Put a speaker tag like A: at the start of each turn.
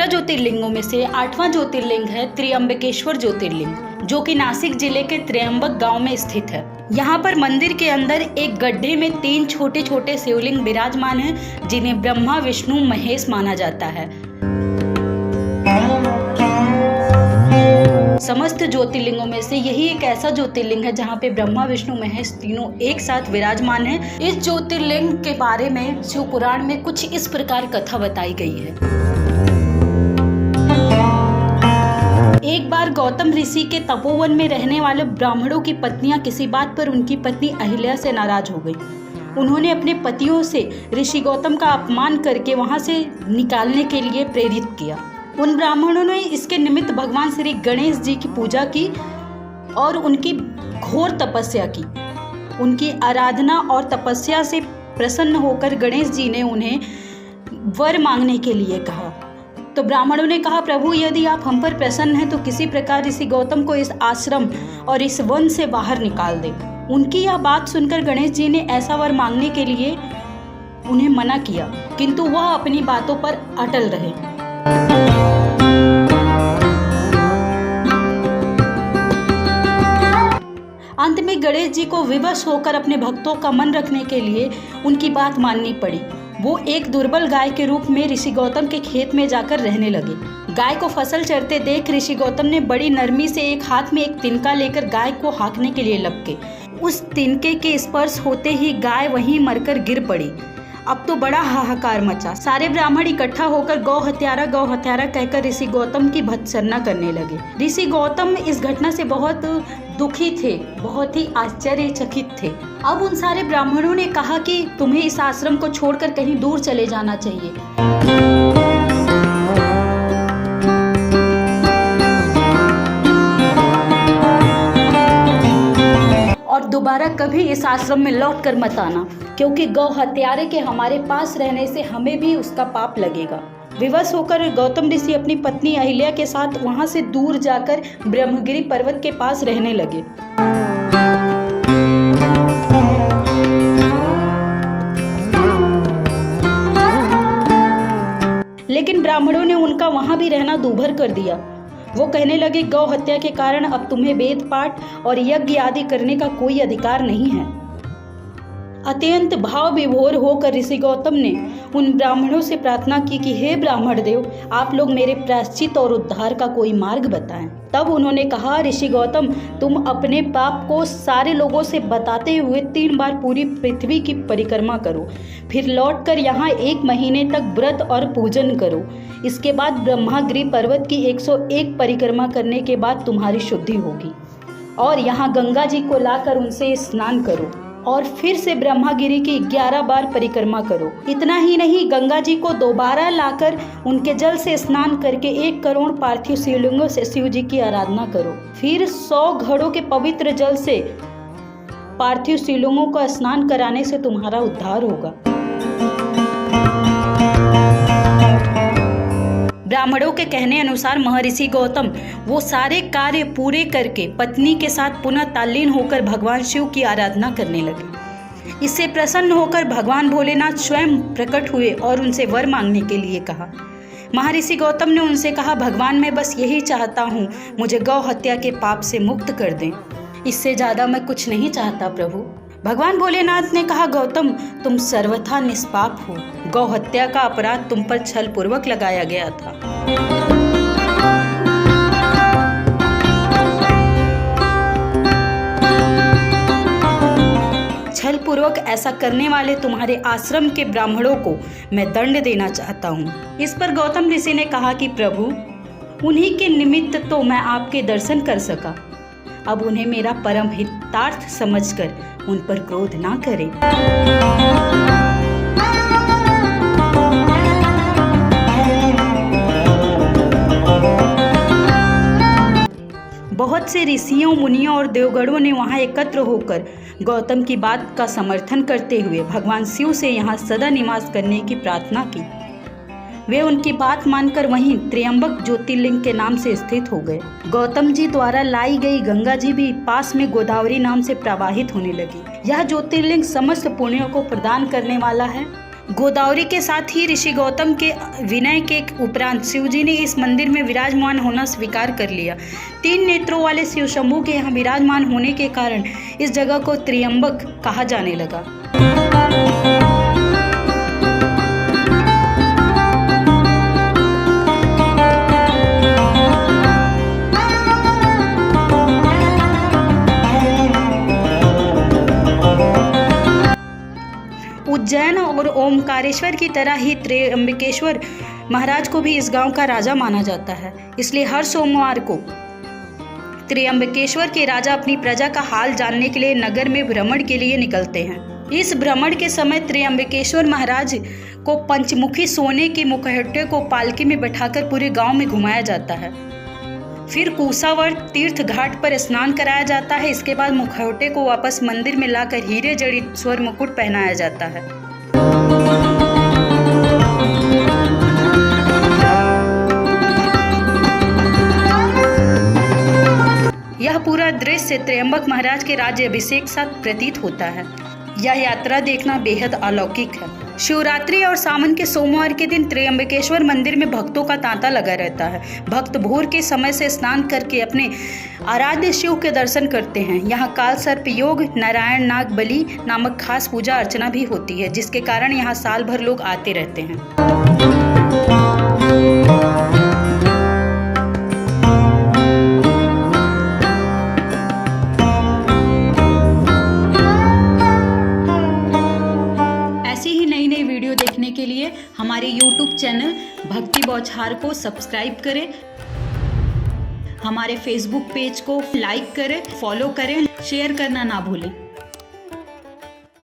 A: 12 ज्योतिर्लिंगों में से 8वां ज्योतिर्लिंग है त्र्यंबकेश्वर ज्योतिर्लिंग, जो कि नासिक जिले के त्र्यंबक गांव में स्थित है। यहाँ पर मंदिर के अंदर एक गड्ढे में 3 छोटे छोटे शिवलिंग विराजमान हैं, जिन्हें ब्रह्मा, विष्णु, महेश माना जाता है। समस्त ज्योतिर्लिंगों में से यही एक ऐसा ज्योतिर्लिंग है जहाँ पे ब्रह्मा, विष्णु, महेश तीनों एक साथ विराजमान हैं। इस ज्योतिर्लिंग के बारे में शिव पुराण में कुछ इस प्रकार कथा बताई गई है। एक बार गौतम ऋषि के तपोवन में रहने वाले ब्राह्मणों की पत्नियां किसी बात पर उनकी पत्नी अहिल्या से नाराज हो गई। उन्होंने अपने पतियों से ऋषि गौतम का अपमान करके वहां से निकालने के लिए प्रेरित किया। उन ब्राह्मणों ने इसके निमित्त भगवान श्री गणेश जी की पूजा की और उनकी घोर तपस्या की। उनकी आराधना और तपस्या से प्रसन्न होकर गणेश जी ने उन्हें वर मांगने के लिए कहा। तो ब्राह्मणों ने कहा, प्रभु यदि आप हम पर प्रसन्न हैं तो किसी प्रकार ऋषि गौतम को इस आश्रम और इस वन से बाहर निकाल दें। उनकी यह बात सुनकर गणेश जी ने ऐसा वर मांगने के लिए उन्हें मना किया, किंतु वह अपनी बातों पर अटल रहे। अंत में गणेश जी को विवश होकर अपने भक्तों का मन रखने के लिए उनकी बात माननी पड़ी। वो एक दुर्बल गाय के रूप में ऋषि गौतम के खेत में जाकर रहने लगे। गाय को फसल चरते देख ऋषि गौतम ने बड़ी नरमी से एक हाथ में एक तिनका लेकर गाय को हाँकने के लिए लपके। उस तिनके के स्पर्श होते ही गाय वहीं मरकर गिर पड़ी। अब तो बड़ा हाहाकार मचा। सारे ब्राह्मण इकट्ठा होकर गौ हत्यारा कहकर ऋषि गौतम की भत्सना करने लगे। ऋषि गौतम इस घटना से बहुत दुखी थे, बहुत ही आश्चर्यचकित थे। अब उन सारे ब्राह्मणों ने कहा कि तुम्हें इस आश्रम को छोड़कर कहीं दूर चले जाना चाहिए और दोबारा कभी इस आश्रम में लौट कर मत आना, क्योंकि गौ हत्यारे के हमारे पास रहने से हमें भी उसका पाप लगेगा। विवश होकर गौतम ऋषि अपनी पत्नी अहिल्या के साथ वहां से दूर जाकर ब्रह्मगिरि पर्वत के पास रहने लगे। लेकिन ब्राह्मणों ने उनका वहां भी रहना दूभर कर दिया। वो कहने लगे, गौ हत्या के कारण अब तुम्हें वेद पाठ और यज्ञ आदि करने का कोई अधिकार नहीं है। अत्यंत भाव विभोर होकर ऋषि गौतम ने उन ब्राह्मणों से प्रार्थना की कि हे ब्राह्मण देव, आप लोग मेरे प्रायश्चित और उद्धार का कोई मार्ग बताएं। तब उन्होंने कहा, ऋषि गौतम, तुम अपने पाप को सारे लोगों से बताते हुए 3 बार पूरी पृथ्वी की परिक्रमा करो, फिर लौटकर यहाँ 1 महीने तक व्रत और पूजन करो। इसके बाद ब्रह्मगिरि पर्वत की 101 परिक्रमा करने के बाद तुम्हारी शुद्धि होगी और यहाँ गंगा जी को लाकर उनसे स्नान करो और फिर से ब्रह्मगिरि की 11 बार परिक्रमा करो। इतना ही नहीं, गंगा जी को दोबारा लाकर उनके जल से स्नान करके 1 करोड़ पार्थिव शिवलिंगों से शिव जी की आराधना करो। फिर 100 घड़ों के पवित्र जल से पार्थिव शिवलिंगों का स्नान कराने से तुम्हारा उद्धार होगा। ब्राह्मणों के कहने अनुसार महर्षि गौतम वो सारे कार्य पूरे करके पत्नी के साथ पुनः तल्लीन होकर भगवान शिव की आराधना करने लगे। इससे प्रसन्न होकर भगवान भोलेनाथ स्वयं प्रकट हुए और उनसे वर मांगने के लिए कहा। महर्षि गौतम ने उनसे कहा, भगवान मैं बस यही चाहता हूँ, मुझे गौ हत्या के पाप से मुक्त कर दें। इससे ज़्यादा मैं कुछ नहीं चाहता प्रभु। भगवान भोलेनाथ ने कहा, गौतम तुम सर्वथा निष्पाप हो। गौ हत्या का अपराध तुम पर छल पूर्वक लगाया गया था। छल पूर्वक ऐसा करने वाले तुम्हारे आश्रम के ब्राह्मणों को मैं दंड देना चाहता हूँ। इस पर गौतम ऋषि ने कहा कि प्रभु, उन्हीं के निमित्त तो मैं आपके दर्शन कर सका। अब उन्हें मेरा परम हितार्थ समझकर उन पर क्रोध ना करें। बहुत से ऋषियों, मुनियों और देवगणों ने वहां एकत्र होकर गौतम की बात का समर्थन करते हुए भगवान शिव से यहाँ सदा निवास करने की प्रार्थना की। वे उनकी बात मानकर वहीं त्र्यंबक ज्योतिर्लिंग के नाम से स्थित हो गए। गौतम जी द्वारा लाई गई गंगा जी भी पास में गोदावरी नाम से प्रवाहित होने लगी। यह ज्योतिर्लिंग समस्त पुण्यों को प्रदान करने वाला है गोदावरी के साथ ही ऋषि गौतम के विनय के उपरांत शिवजी ने इस मंदिर में विराजमान होना स्वीकार कर लिया। 3 नेत्रों वाले शिव शंभू के यहाँ विराजमान होने के कारण इस जगह को त्र्यंबक कहा जाने लगा। उज्जैन और ओमकारेश्वर की तरह ही त्र्यंबकेश्वर महाराज को भी इस गांव का राजा माना जाता है। इसलिए हर सोमवार को त्र्यंबकेश्वर के राजा अपनी प्रजा का हाल जानने के लिए नगर में भ्रमण के लिए निकलते हैं। इस भ्रमण के समय त्र्यंबकेश्वर महाराज को पंचमुखी सोने के मुखौटे को पालकी में बैठाकर पूरे गांव में घुमाया जाता है। फिर कुशावर्त तीर्थ घाट पर स्नान कराया जाता है। इसके बाद मुखौटे को वापस मंदिर में लाकर हीरे जड़ित स्वर्ण मुकुट पहनाया जाता है। यह पूरा दृश्य त्र्यंबक महाराज के राज्य अभिषेक साथ प्रतीत होता है। यह यात्रा देखना बेहद अलौकिक है। शिवरात्रि और सावन के सोमवार के दिन त्र्यंबकेश्वर मंदिर में भक्तों का तांता लगा रहता है। भक्त भोर के समय से स्नान करके अपने आराध्य शिव के दर्शन करते हैं। यहाँ काल सर्प योग, नारायण नाग बलि नामक खास पूजा अर्चना भी होती है, जिसके कारण यहाँ साल भर लोग आते रहते हैं। देखने के लिए हमारे YouTube चैनल भक्ति बौछार को सब्सक्राइब करें, हमारे Facebook पेज को लाइक करें, फॉलो करें, शेयर करना ना भूलें।